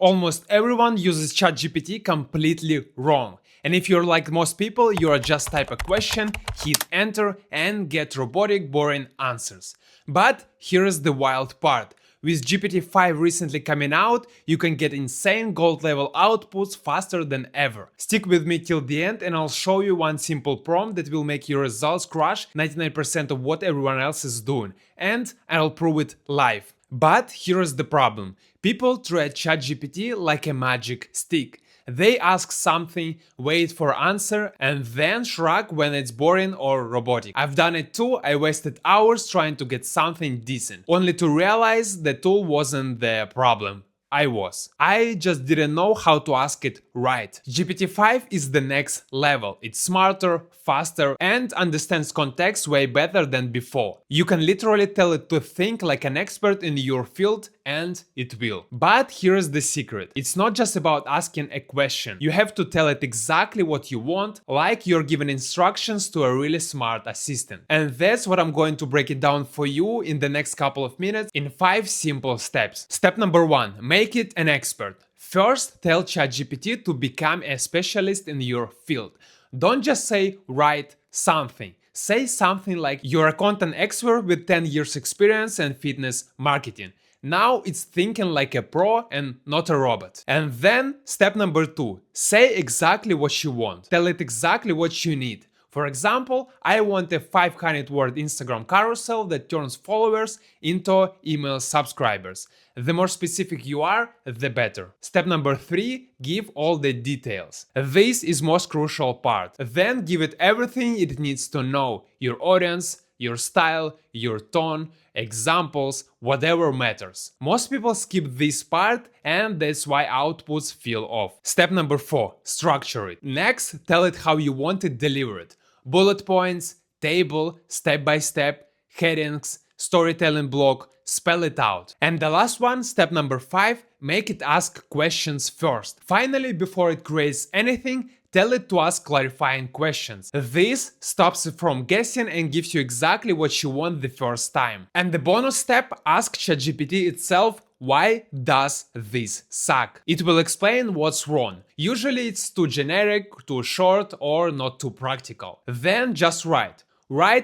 Almost everyone uses ChatGPT completely wrong. And if you're like most people, you're just type a question, hit enter and get robotic, boring answers. But here's the wild part. With GPT-5 recently coming out, you can get insane gold level outputs faster than ever. Stick with me till the end and I'll show you one simple prompt that will make your results crush 99% of what everyone else is doing. And I'll prove it live. But here's the problem. People treat ChatGPT like a magic stick. They ask something, wait for answer, and then shrug when it's boring or robotic. I've done it too. I wasted hours trying to get something decent, only to realize the tool wasn't the problem. I just didn't know how to ask it right. GPT-5 is the next level. It's smarter, faster, and understands context way better than before. You can literally tell it to think like an expert in your field, and it will. But here's the secret. It's not just about asking a question. You have to tell it exactly what you want, like you're giving instructions to a really smart assistant. And that's what I'm going to break it down for you in the next couple of minutes in 5 simple steps. Step number 1. Make it an expert. First, tell ChatGPT to become a specialist in your field. Don't just say write something. Say something like you're a content expert with 10 years experience in fitness marketing. Now it's thinking like a pro and not a robot. And then step number 2. Say exactly what you want. Tell it exactly what you need. For example, I want a 500-word Instagram carousel that turns followers into email subscribers. The more specific you are, the better. Step number 3, give all the details. This is most crucial part. Then give it everything it needs to know. Your audience, your style, your tone, examples, whatever matters. Most people skip this part and that's why outputs feel off. Step number 4, structure it. Next, tell it how you want it delivered. Bullet points, table, step by step, headings, storytelling block, spell it out. And the last one, step number 5, make it ask questions first. Finally, before it creates anything, tell it to ask clarifying questions. This stops it from guessing and gives you exactly what you want the first time. And the bonus step, ask ChatGPT itself, why does this suck? It will explain what's wrong. Usually it's too generic, too short, or not too practical. Then just write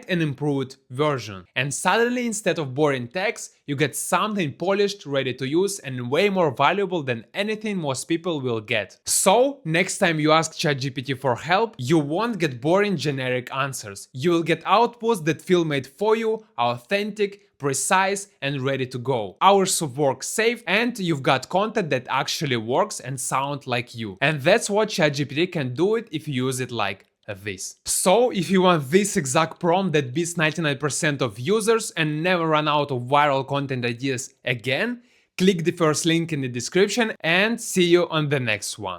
an improved version. And suddenly, instead of boring text, you get something polished, ready to use, and way more valuable than anything most people will get. So, next time you ask ChatGPT for help, you won't get boring generic answers. You will get outputs that feel made for you, authentic, precise, and ready to go. Hours of work saved, and you've got content that actually works and sounds like you. And that's what ChatGPT can do it if you use it like this. So if you want this exact prompt that beats 99% of users and never run out of viral content ideas again, click the first link in the description and see you on the next one.